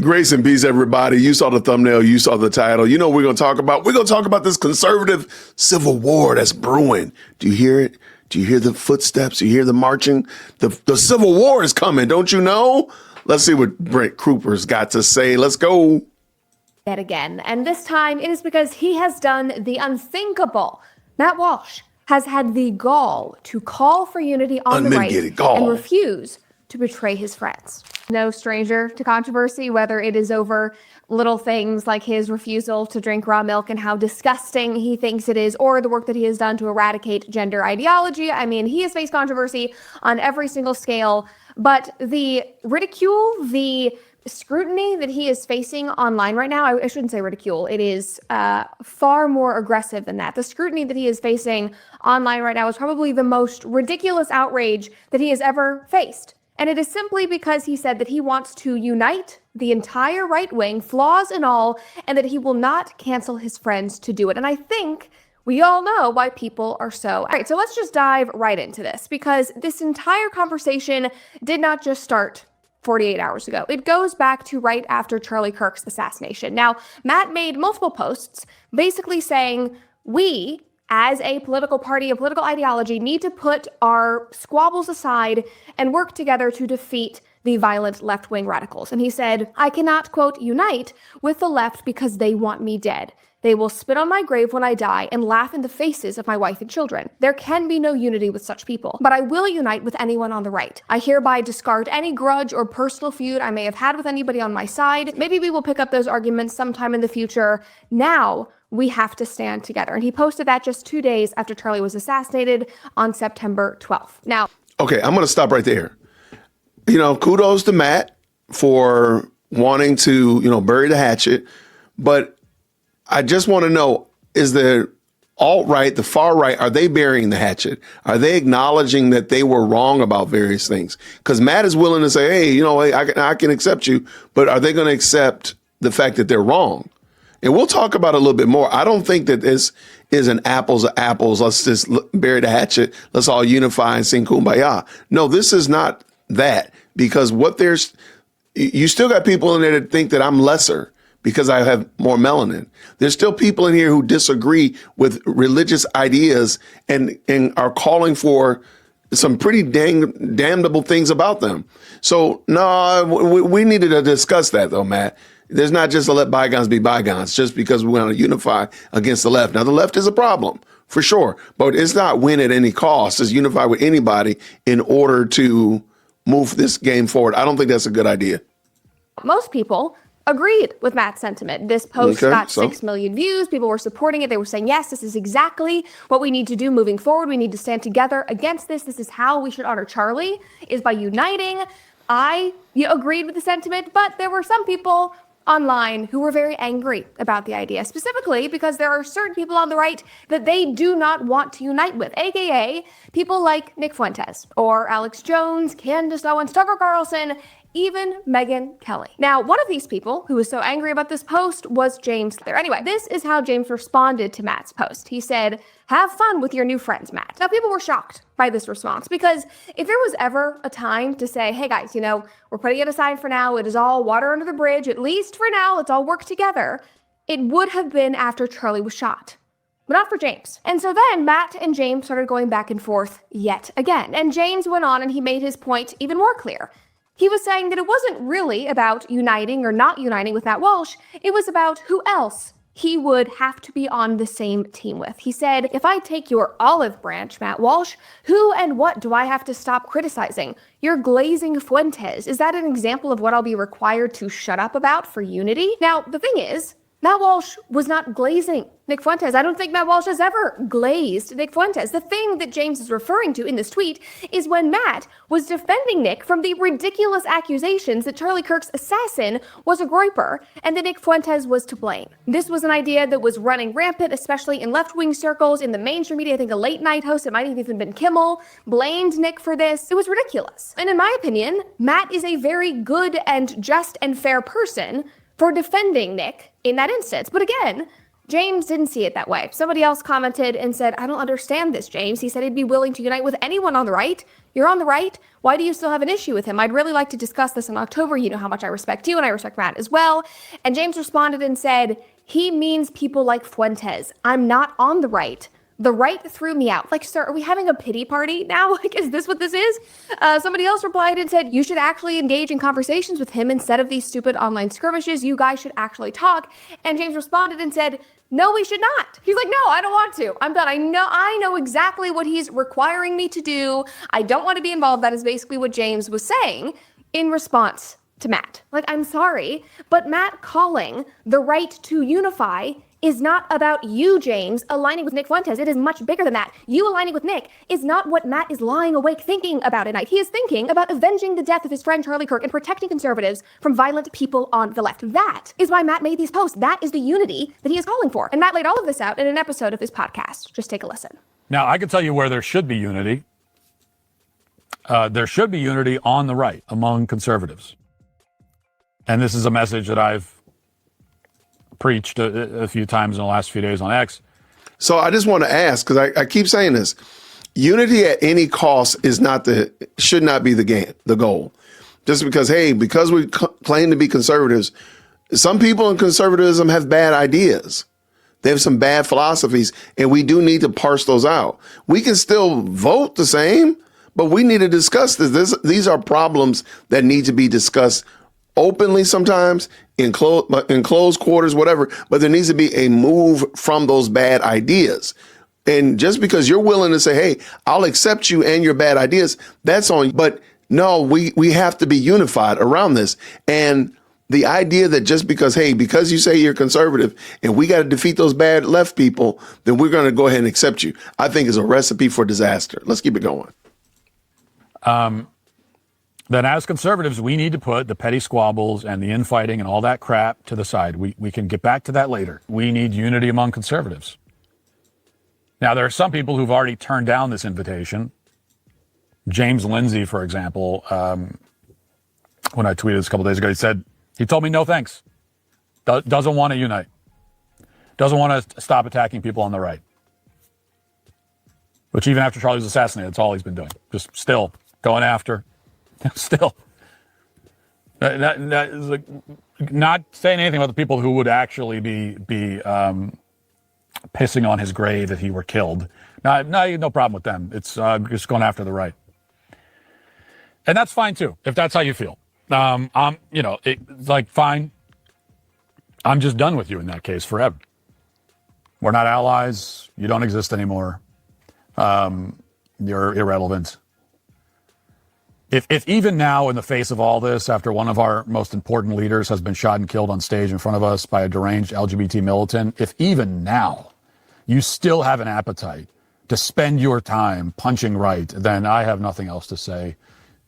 Grace and peace, everybody. You saw the thumbnail. You saw the title. You know what we're going to talk about? We're going to talk about this conservative civil war that's brewing. Do you hear it? Do you hear the footsteps? Do you hear the marching? The civil war is coming. Don't you know? Let's see what Brent Cooper's got to say. Let's go. Yet again. And this time it is because he has done the unthinkable. Matt Walsh has had the gall to call for unity on the right and refuse to betray his friends. No stranger to controversy, whether it is over little things like his refusal to drink raw milk and how disgusting he thinks it is, or the work that he has done to eradicate gender ideology. I mean, he has faced controversy on every single scale, but the ridicule, the scrutiny that he is facing online right now, I shouldn't say ridicule, it is far more aggressive than that. The scrutiny that he is facing online right now is probably the most ridiculous outrage that he has ever faced. And it is simply because he said that he wants to unite the entire right wing, flaws and all, and that he will not cancel his friends to do it. And I think we all know why people are so. All right, so let's just dive right into this, because this entire conversation did not just start 48 hours ago. It goes back to right after Charlie Kirk's assassination. Now, Matt made multiple posts basically saying, we, as a political party, a political ideology, need to put our squabbles aside and work together to defeat the violent left-wing radicals. And he said, I cannot, quote, unite with the left because they want me dead. They will spit on my grave when I die and laugh in the faces of my wife and children. There can be no unity with such people, but I will unite with anyone on the right. I hereby discard any grudge or personal feud I may have had with anybody on my side. Maybe we will pick up those arguments sometime in the future. Now, we have to stand together. And he posted that just 2 days after Charlie was assassinated on September 12th. Now, okay, I'm going to stop right there. You know, kudos to Matt for wanting to, bury the hatchet. But I just want to know, is the alt-right, the far right, are they burying the hatchet? Are they acknowledging that they were wrong about various things? Because Matt is willing to say, hey, I can accept you, but are they going to accept the fact that they're wrong? And we'll talk about it a little bit more. I don't think that this is an apples to apples. Let's just bury the hatchet. Let's all unify and sing Kumbaya. No, this is not that, because you still got people in there that think that I'm lesser because I have more melanin. There's still people in here who disagree with religious ideas and are calling for some pretty damnable things about them. So no, we needed to discuss that though, Matt. There's not just to let bygones be bygones just because we want to unify against the left. Now, the left is a problem for sure, but it's not win at any cost. It's unify with anybody in order to move this game forward. I don't think that's a good idea. Most people agreed with Matt's sentiment. This post got 6 million views. People were supporting it. They were saying, yes, this is exactly what we need to do moving forward. We need to stand together against this. This is how we should honor Charlie, is by uniting. I agreed with the sentiment, but there were some people online who were very angry about the idea, specifically because there are certain people on the right that they do not want to unite with, aka people like Nick Fuentes or Alex Jones, Candace Owens, Tucker Carlson, even Megyn Kelly. Now, one of these people who was so angry about this post was James there. Anyway, this is how James responded to Matt's post. He said, have fun with your new friends, Matt. Now, people were shocked by this response because if there was ever a time to say, hey guys, we're putting it aside for now. It is all water under the bridge. At least for now, let's all work together. It would have been after Charlie was shot, but not for James. And so then Matt and James started going back and forth yet again. And James went on and he made his point even more clear. He was saying that it wasn't really about uniting or not uniting with Matt Walsh. It was about who else he would have to be on the same team with. He said, if I take your olive branch, Matt Walsh, who and what do I have to stop criticizing? You're glazing Fuentes. Is that an example of what I'll be required to shut up about for unity? Now, the thing is, Matt Walsh was not glazing Nick Fuentes. I don't think Matt Walsh has ever glazed Nick Fuentes. The thing that James is referring to in this tweet is when Matt was defending Nick from the ridiculous accusations that Charlie Kirk's assassin was a groyper and that Nick Fuentes was to blame. This was an idea that was running rampant, especially in left-wing circles, in the mainstream media. I think a late-night host, it might have even been Kimmel, blamed Nick for this. It was ridiculous. And in my opinion, Matt is a very good and just and fair person for defending Nick in that instance. But again, James didn't see it that way. Somebody else commented and said, I don't understand this, James. He said he'd be willing to unite with anyone on the right. You're on the right. Why do you still have an issue with him? I'd really like to discuss this in October. You know how much I respect you and I respect Matt as well. And James responded and said, he means people like Fuentes. I'm not on the right. The right threw me out. Like, sir, are we having a pity party now? Like, is this what this is? Somebody else replied and said, you should actually engage in conversations with him instead of these stupid online skirmishes. You guys should actually talk. And James responded and said, no, we should not. He's like, no, I don't want to. I'm done. I know exactly what he's requiring me to do. I don't want to be involved. That is basically what James was saying in response to Matt. Like, I'm sorry, but Matt calling the right to unify is not about you, James, aligning with Nick Fuentes. It is much bigger than that. You aligning with Nick is not what Matt is lying awake thinking about at night. He is thinking about avenging the death of his friend Charlie Kirk and protecting conservatives from violent people on the left. That is why Matt made these posts. That is the unity that he is calling for. And Matt laid all of this out in an episode of his podcast. Just take a listen. Now, I can tell you where there should be unity. There should be unity on the right among conservatives. And this is a message that I've preached a few times in the last few days on X. So I just want to ask, because I keep saying this, unity at any cost should not be the goal. Just because we claim to be conservatives, some people in conservatism have bad ideas. They have some bad philosophies, and we do need to parse those out. We can still vote the same, but we need to discuss this. These are problems that need to be discussed openly sometimes, in closed quarters, whatever, but there needs to be a move from those bad ideas. And just because you're willing to say, hey, I'll accept you and your bad ideas, that's on you. But no, we have to be unified around this. And the idea that just because you say you're conservative and we got to defeat those bad left people, then we're going to go ahead and accept you, I think is a recipe for disaster. Let's keep it going. Then as conservatives, we need to put the petty squabbles and the infighting and all that crap to the side. We can get back to that later. We need unity among conservatives. Now, there are some people who've already turned down this invitation. James Lindsay, for example, when I tweeted this a couple days ago, he told me no thanks. Doesn't want to unite. Doesn't want to stop attacking people on the right. Which even after Charlie was assassinated, that's all he's been doing. Just still going after. Still, that is like not saying anything about the people who would actually be pissing on his grave if he were killed. No problem with them. It's just going after the right, and that's fine too if that's how you feel. It's like fine. I'm just done with you in that case forever. We're not allies. You don't exist anymore. You're irrelevant. If even now, in the face of all this, after one of our most important leaders has been shot and killed on stage in front of us by a deranged LGBT militant, if even now you still have an appetite to spend your time punching right, then I have nothing else to say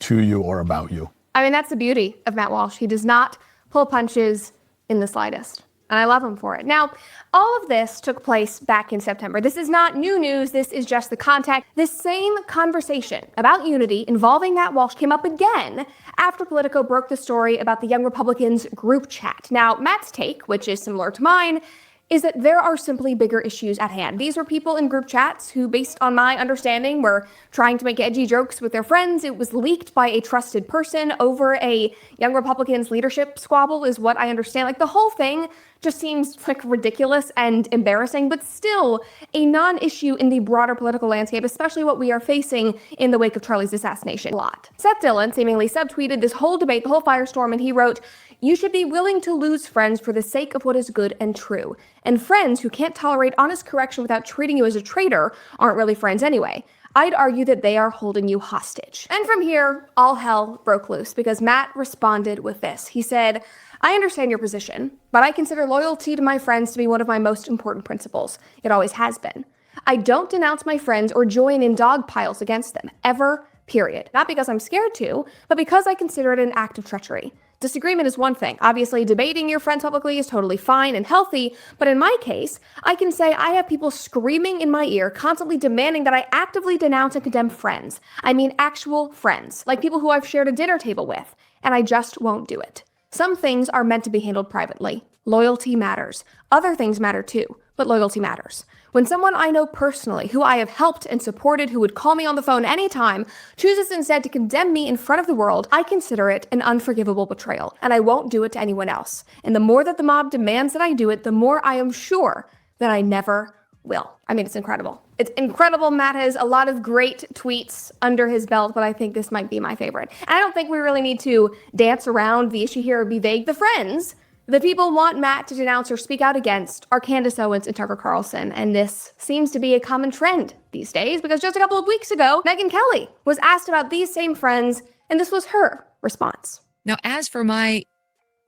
to you or about you. I mean, that's the beauty of Matt Walsh. He does not pull punches in the slightest. And I love him for it. Now, all of this took place back in September. This is not new news. This is just the context. This same conversation about unity involving Matt Walsh came up again after Politico broke the story about the Young Republicans group chat. Now, Matt's take, which is similar to mine, is that there are simply bigger issues at hand. These were people in group chats who, based on my understanding, were trying to make edgy jokes with their friends. It was leaked by a trusted person over a Young Republicans leadership squabble, is what I understand. Like, the whole thing just seems like ridiculous and embarrassing, but still a non-issue in the broader political landscape, especially what we are facing in the wake of Charlie's assassination. A lot. Seth Dillon seemingly subtweeted this whole debate, the whole firestorm, and he wrote, "You should be willing to lose friends for the sake of what is good and true. And friends who can't tolerate honest correction without treating you as a traitor aren't really friends anyway. I'd argue that they are holding you hostage." And from here, all hell broke loose because Matt responded with this. He said, "I understand your position, but I consider loyalty to my friends to be one of my most important principles. It always has been. I don't denounce my friends or join in dog piles against them, ever, period. Not because I'm scared to, but because I consider it an act of treachery. Disagreement is one thing. Obviously, debating your friends publicly is totally fine and healthy, but in my case, I can say I have people screaming in my ear, constantly demanding that I actively denounce and condemn friends. I mean actual friends, like people who I've shared a dinner table with, and I just won't do it. Some things are meant to be handled privately. Loyalty matters. Other things matter too. but loyalty matters. When someone I know personally, who I have helped and supported, who would call me on the phone anytime, chooses instead to condemn me in front of the world, I consider it an unforgivable betrayal, and I won't do it to anyone else. And the more that the mob demands that I do it, the more I am sure that I never will. I mean, it's incredible. It's incredible. Matt has a lot of great tweets under his belt, but I think this might be my favorite. And I don't think we really need to dance around the issue here or be vague. The friends that people want Matt to denounce or speak out against are Candace Owens and Tucker Carlson. And this seems to be a common trend these days, because just a couple of weeks ago, Megyn Kelly was asked about these same friends, and this was her response. Now, as for my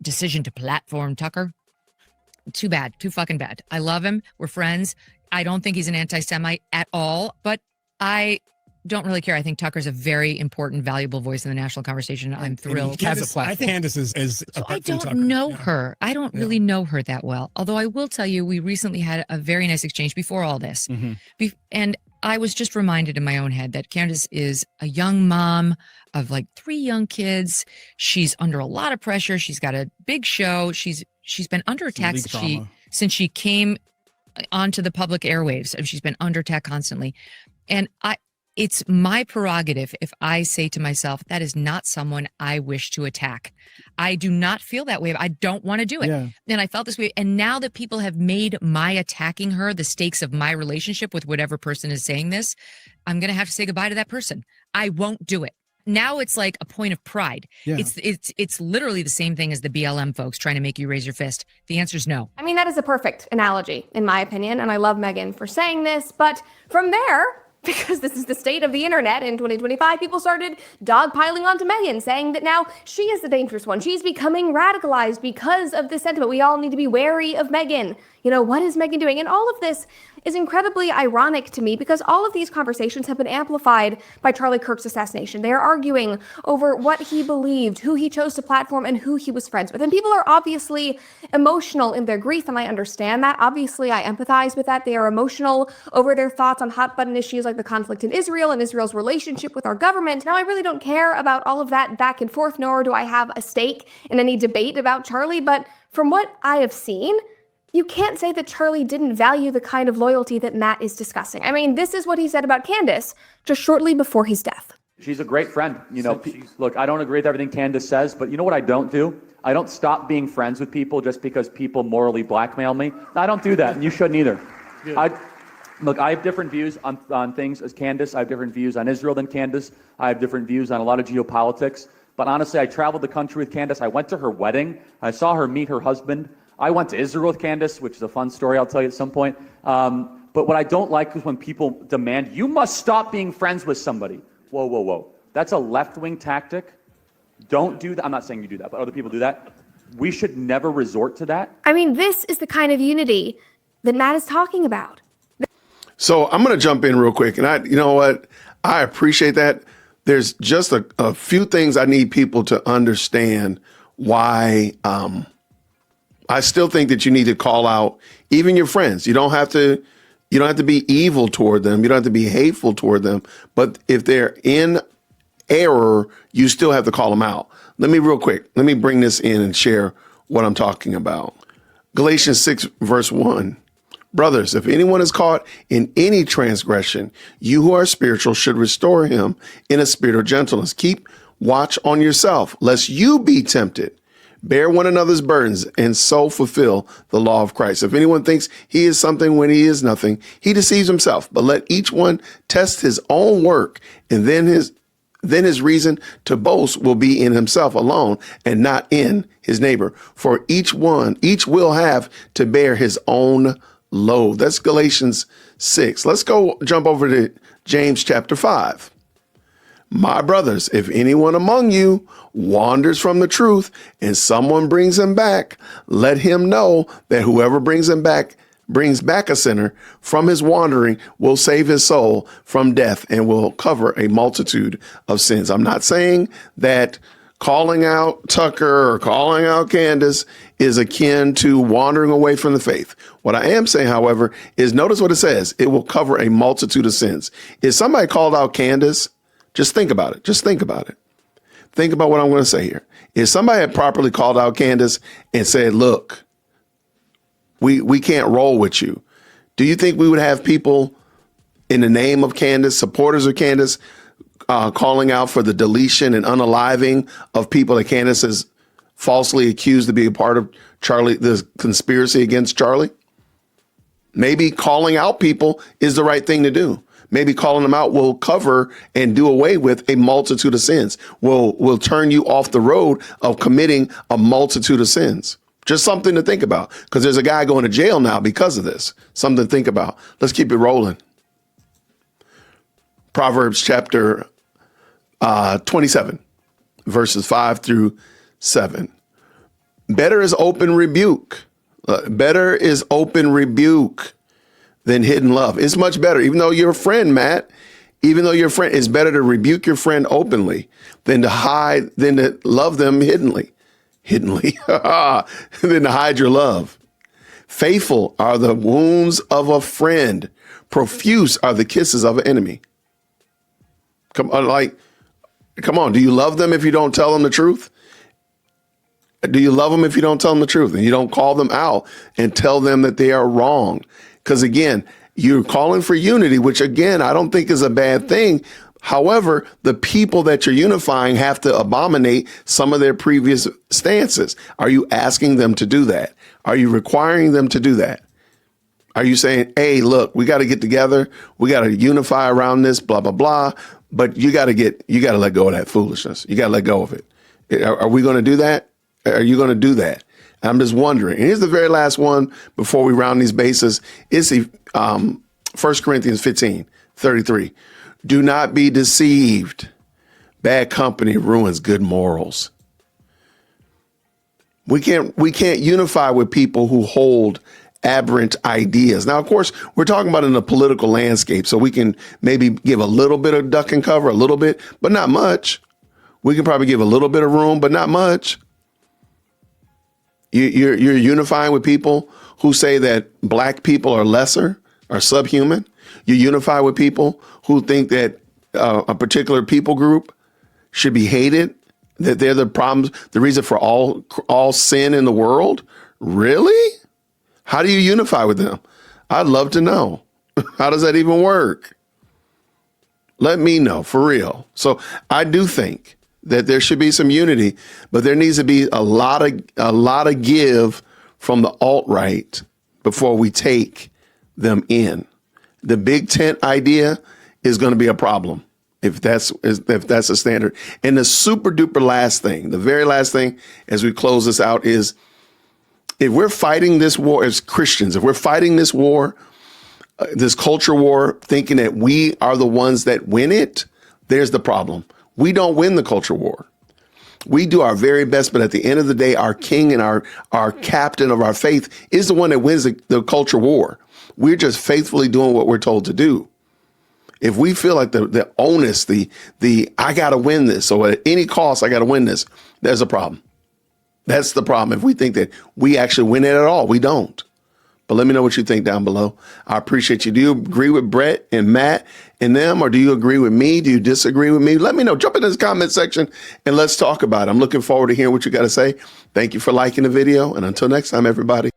decision to platform Tucker, too bad, too fucking bad. I love him. We're friends. I don't think he's an anti-Semite at all, but I don't really care. I think Tucker's a very important, valuable voice in the national conversation. I'm thrilled. I think Candace is so I don't know her. I don't really know her that well. Although I will tell you, we recently had a very nice exchange before all this. And I was just reminded in my own head that Candace is a young mom of like 3 young kids. She's under a lot of pressure. She's got a big show. She's been under attack since she came onto the public airwaves. She's been under attack constantly. And it's my prerogative if I say to myself, that is not someone I wish to attack. I do not feel that way. I don't want to do it. Yeah. And I felt this way. And now that people have made my attacking her the stakes of my relationship with whatever person is saying this, I'm going to have to say goodbye to that person. I won't do it. Now it's like a point of pride. Yeah. It's literally the same thing as the BLM folks trying to make you raise your fist. The answer is no. I mean, that is a perfect analogy, in my opinion, and I love Megyn for saying this. But from there, because this is the state of the internet in 2025, people started dogpiling onto Megyn, saying that now she is the dangerous one. She's becoming radicalized because of this sentiment. We all need to be wary of Megyn. You know, what is Megyn doing? And all of this is incredibly ironic to me, because all of these conversations have been amplified by Charlie Kirk's assassination. They are arguing over what he believed, who he chose to platform, and who he was friends with. And people are obviously emotional in their grief, and I understand that. Obviously, I empathize with that. They are emotional over their thoughts on hot-button issues like the conflict in Israel and Israel's relationship with our government. Now, I really don't care about all of that back and forth, nor do I have a stake in any debate about Charlie, but from what I have seen, you can't say that Charlie didn't value the kind of loyalty that Matt is discussing. I mean, this is what he said about Candace just shortly before his death. She's a great friend. You know, look, I don't agree with everything Candace says, but you know what I don't do? I don't stop being friends with people just because people morally blackmail me. I don't do that, and you shouldn't either. Look, I have different views on things as Candace. I have different views on Israel than Candace. I have different views on a lot of geopolitics. But honestly, I traveled the country with Candace. I went to her wedding. I saw her meet her husband. I went to Israel with Candace, which is a fun story I'll tell you at some point. But what I don't like is when people demand, you must stop being friends with somebody. Whoa, whoa, whoa. That's a left-wing tactic. Don't do that. I'm not saying you do that, but other people do that. We should never resort to that. I mean, this is the kind of unity that Matt is talking about. So I'm going to jump in real quick. And you know what? I appreciate that. There's just a few things I need people to understand why I still think that you need to call out even your friends. You don't have to be evil toward them. You don't have to be hateful toward them. But if they're in error, you still have to call them out. Let me bring this in and share what I'm talking about. Galatians 6, verse 1. Brothers, if anyone is caught in any transgression, you who are spiritual should restore him in a spirit of gentleness. Keep watch on yourself, lest you be tempted. Bear one another's burdens and so fulfill the law of Christ. If anyone thinks he is something when he is nothing, he deceives himself. But let each one test his own work, and then his reason to boast will be in himself alone and not in his neighbor. For each will have to bear his own load. That's Galatians 6. Let's go jump over to James chapter 5. My brothers, if anyone among you wanders from the truth and someone brings him back, let him know that whoever brings back a sinner from his wandering will save his soul from death and will cover a multitude of sins. I'm not saying that calling out Tucker or calling out Candace is akin to wandering away from the faith. What I am saying, however, is notice what it says. It will cover a multitude of sins. If somebody called out Candace, just think about it. Think about what I'm going to say here. If somebody had properly called out Candace and said, look, we can't roll with you. Do you think we would have people in the name of Candace, supporters of Candace, calling out for the deletion and unaliving of people that Candace has falsely accused to be a part of Charlie, the conspiracy against Charlie? Maybe calling out people is the right thing to do. Maybe calling them out will cover and do away with a multitude of sins. Will turn you off the road of committing a multitude of sins. Just something to think about, because there's a guy going to jail now because of this. Something to think about. Let's keep it rolling. Proverbs chapter 27, verses 5 through 7. Better is open rebuke. Better is open rebuke than hidden love. It's much better. Even though you're a friend, Matt, even though you're a friend, it's better to rebuke your friend openly than to love them than to hide your love. Faithful are the wounds of a friend. Profuse are the kisses of an enemy. Come on. Do you love them if you don't tell them the truth? Do you love them if you don't tell them the truth and you don't call them out and tell them that they are wrong? Because again, you're calling for unity, which again, I don't think is a bad thing. However, the people that you're unifying have to abominate some of their previous stances. Are you asking them to do that? Are you requiring them to do that? Are you saying, hey, look, we got to get together. We got to unify around this, blah, blah, blah. But you got to let go of that foolishness. You got to let go of it. Are we going to do that? Are you going to do that? I'm just wondering. And here's the very last one before we round these bases. It's 1 Corinthians 15:33. Do not be deceived. Bad company ruins good morals. We can't unify with people who hold aberrant ideas. Now, of course, we're talking about in the political landscape, so we can maybe give a little bit of duck and cover, a little bit, but not much. We can probably give a little bit of room, but not much. You're unifying with people who say that black people are lesser or subhuman. You unify with people who think that a particular people group should be hated, that they're the problems, the reason for all sin in the world. Really? How do you unify with them? I'd love to know. How does that even work? Let me know, for real. So I do think that there should be some unity, but there needs to be a lot of give from the alt-right before we take them in. The big tent idea is going to be a problem if that's a standard. And the super duper last thing, the very last thing as we close this out is, if we're fighting this war as Christians, if we're fighting this war, this culture war, thinking that we are the ones that win it, there's the problem. We don't win the culture war. We do our very best, but at the end of the day, our king and our captain of our faith is the one that wins the culture war. We're just faithfully doing what we're told to do. If we feel like the onus, the I got to win this, so at any cost, I got to win this, there's a problem. That's the problem. If we think that we actually win it at all, we don't. But let me know what you think down below. I appreciate you. Do you agree with Brett and Matt and them, or do you agree with me? Do you disagree with me? Let me know. Jump in this comment section and let's talk about it. I'm looking forward to hearing what you got to say. Thank you for liking the video. And until next time, everybody.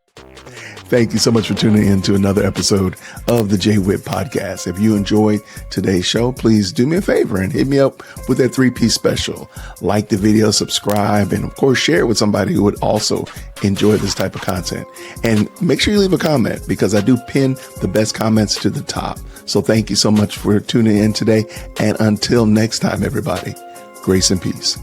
Thank you so much for tuning in to another episode of the JWhit Podcast. If you enjoyed today's show, please do me a favor and hit me up with that 3-piece special. Like the video, subscribe, and of course, share it with somebody who would also enjoy this type of content. And make sure you leave a comment, because I do pin the best comments to the top. So thank you so much for tuning in today. And until next time, everybody, grace and peace.